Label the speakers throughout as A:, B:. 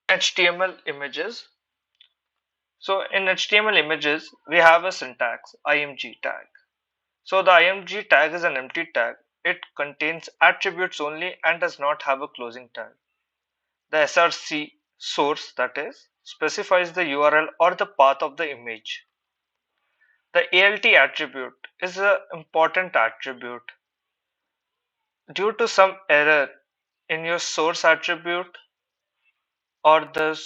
A: HTML images. So in HTML images, we have a syntax img tag. So the img tag is an empty tag. It contains attributes only and does not have a closing tag. The src source, that is, specifies the URL or the path of the image. The alt attribute is an important attribute. Due to some error in your source attribute or the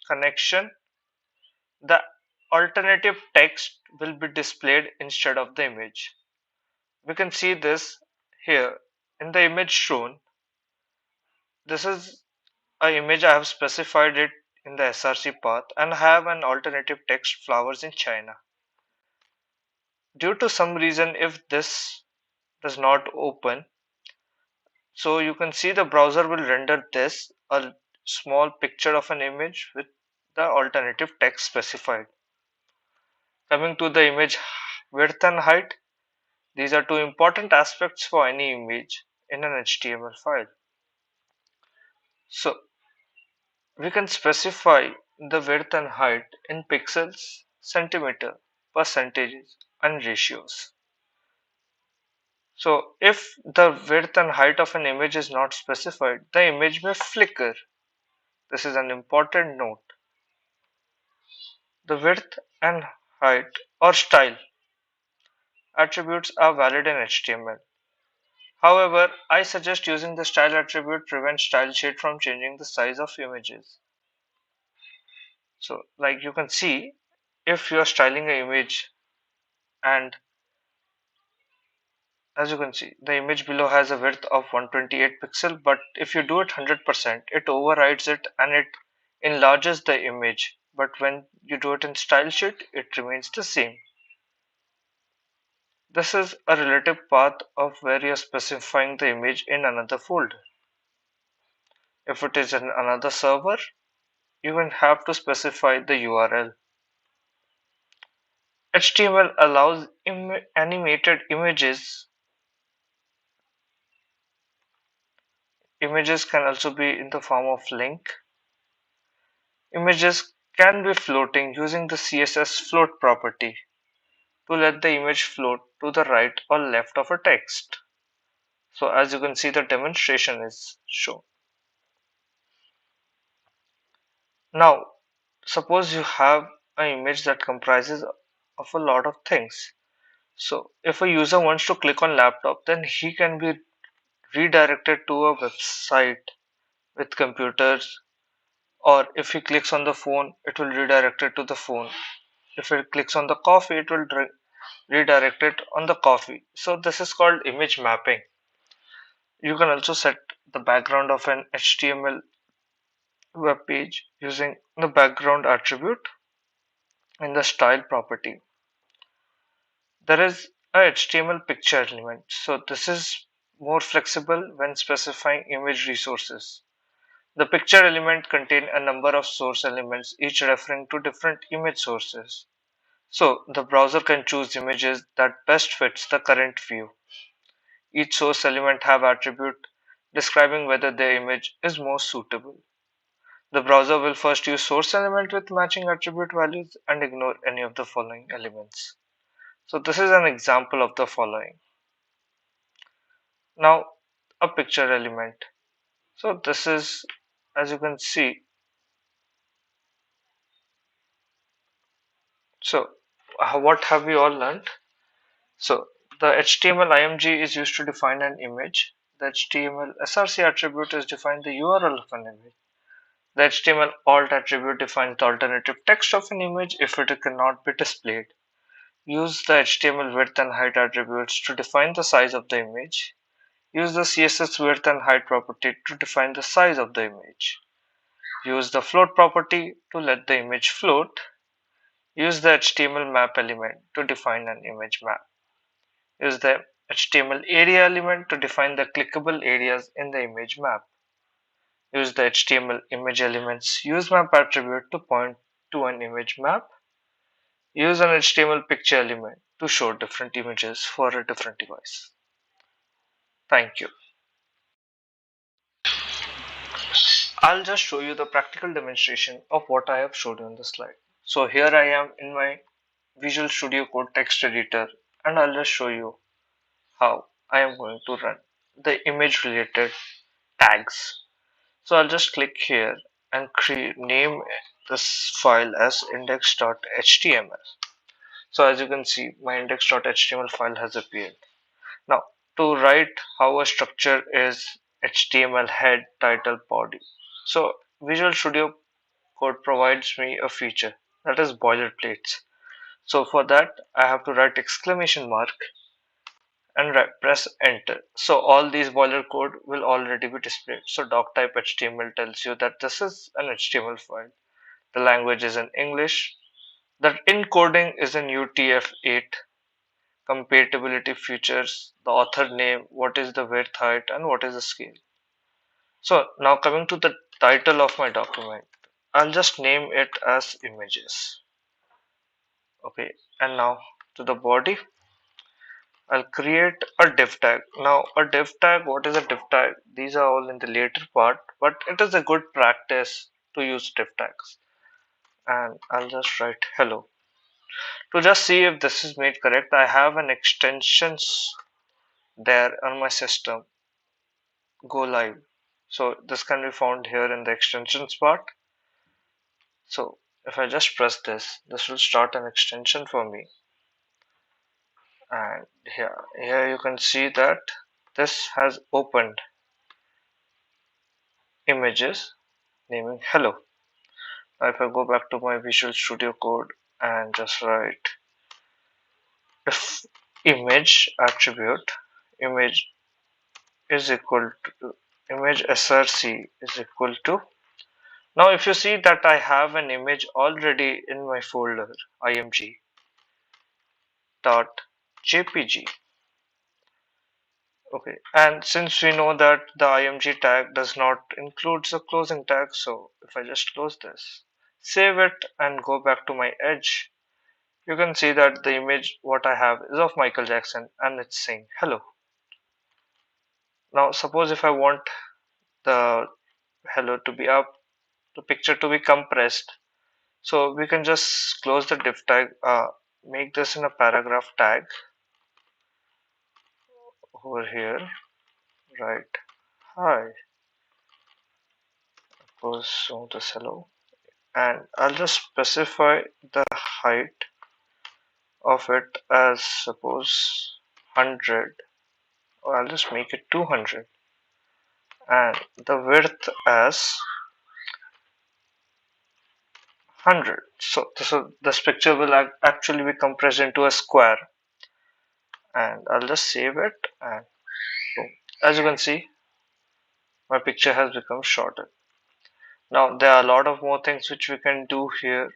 A: connection, the alternative text will be displayed instead of the image. We can see this here in the image shown. This is an image. I have specified it in the src path and have an alternative text flowers in China. Due to some reason, if this does not open, so you can see the browser will render this a small picture of an image with the alternative text specified. Coming to the image width and height, these are two important aspects for any image in an HTML file. So we can specify the width and height in pixels, centimeter, percentages, and ratios. So if the width and height of an image is not specified, the image may flicker. This is an important note. The width and height or style attributes are valid in HTML. However, I suggest using the style attribute prevents style sheet from changing the size of images. So like you can see, if you are styling an image, and as you can see, the image below has a width of 128 pixel, but if you do it 100%, it overrides it and it enlarges the image. But when you do it in style sheet, it remains the same. This is a relative path of where you are specifying the image in another folder. If it is in another server, you will have to specify the URL. HTML allows animated images. Images can also be in the form of link. Images can be floating using the CSS float property to let the image float to the right or left of a text. So as you can see, the demonstration is shown. Now, suppose you have an image that comprises of a lot of things. So if a user wants to click on laptop, then he can be redirected to a website with computers, or if he clicks on the phone, it will redirect it to the phone. If he clicks on the coffee, it will redirect it on the coffee. So this is called image mapping. You can also set the background of an HTML web page using the background attribute in the style property. There is a HTML picture element. So this is more flexible when specifying image resources. The picture element contains a number of source elements, each referring to different image sources. So the browser can choose images that best fits the current view. Each source element have attribute describing whether their image is most suitable. The browser will first use source element with matching attribute values and ignore any of the following elements. So this is an example of the following. Now a picture element. So this is, as you can see, so what have we all learned? So the HTML img is used to define an image. The HTML src attribute is define the URL of an image. The HTML alt attribute defines the alternative text of an image if it cannot be displayed. Use the HTML width and height attributes to define the size of the image. Use the CSS width and height property to define the size of the image. Use the float property to let the image float. Use the HTML map element to define an image map. Use the HTML area element to define the clickable areas in the image map. Use the HTML image elements use map attribute to point to an image map. Use an HTML picture element to show different images for a different device. Thank you. I'll just show you the practical demonstration of what I have showed you on the slide. So here I am in my Visual Studio Code text editor, and I'll just show you how I am going to run the image related tags. So I'll just click here and name this file as index.html. So as you can see, my index.html file has appeared. Now, to write how a structure is HTML head, title, body. So Visual Studio Code provides me a feature that is boilerplates. So for that, I have to write exclamation mark and press enter. So all these boiler code will already be displayed. So doctype HTML tells you that this is an HTML file. The language is in English. The encoding is in UTF-8. Compatibility features, the author name, what is the width, height, and what is the scale. So now coming to the title of my document, I'll just name it as images. Okay, and now to the body, I'll create a div tag. Now a div tag, what is a div tag? These are all in the later part, but it is a good practice to use div tags. And I'll just write hello. To just see if this is made correct, I have an extensions there on my system, go live. So this can be found here in the extensions part. So if I just press this, this will start an extension for me. And here you can see that this has opened images naming hello. Now if I go back to my Visual Studio Code and just write if image attribute image is equal to image src is equal to. Now if you see that I have an image already in my folder img.jpg. Okay, and since we know that the img tag does not include the closing tag, so if I just close this, save it and go back to my edge, you can see that the image what I have is of Michael Jackson and it's saying hello. Now suppose if I want the hello to be up, the picture to be compressed, so we can just close the div tag, make this in a paragraph tag over here, right? Hi, suppose so this hello, and I'll just specify the height of it as suppose 100, or I'll just make it 200, and the width as 100. So this picture will actually be compressed into a square, and I'll just save it and boom. As you can see, my picture has become shorter. Now there are a lot of more things which we can do here.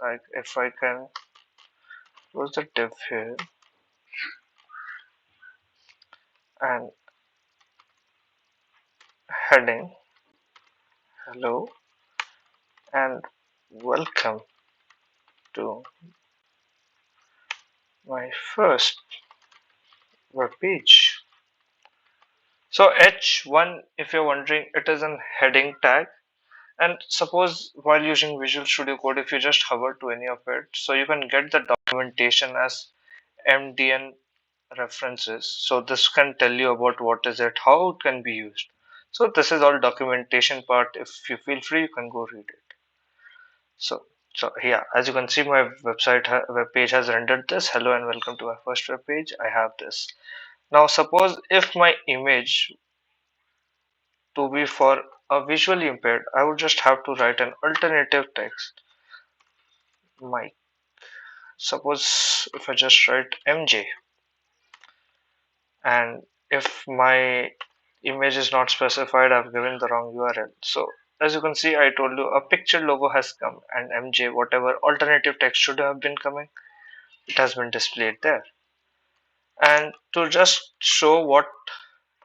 A: Like if I can close the div here and heading hello and welcome to my first web page. So H1, if you're wondering, it is an heading tag. And suppose while using Visual Studio Code, if you just hover to any of it, so you can get the documentation as MDN references. So this can tell you about what is it, how it can be used. So this is all documentation part. If you feel free, you can go read it. So yeah, as you can see, my web page has rendered this. Hello and welcome to my first web page. I have this. Now suppose if my image to be for a visually impaired, I would just have to write an alternative text. My suppose if I just write MJ, and if my image is not specified, I've given the wrong URL. So as you can see, I told you a picture logo has come, and MJ, whatever alternative text should have been coming, it has been displayed there. And to just show what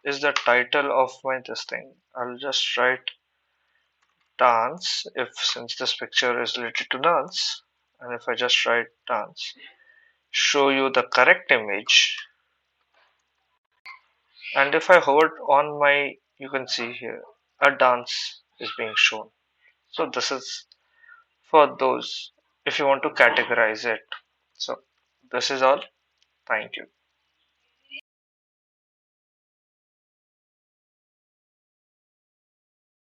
A: is the title of my this thing, I'll just write dance, if since this picture is related to dance, and if I just write dance, show you the correct image, and if I hover on my, you can see here a dance is being shown. So this is for those if you want to categorize it. So this is all. Thank you.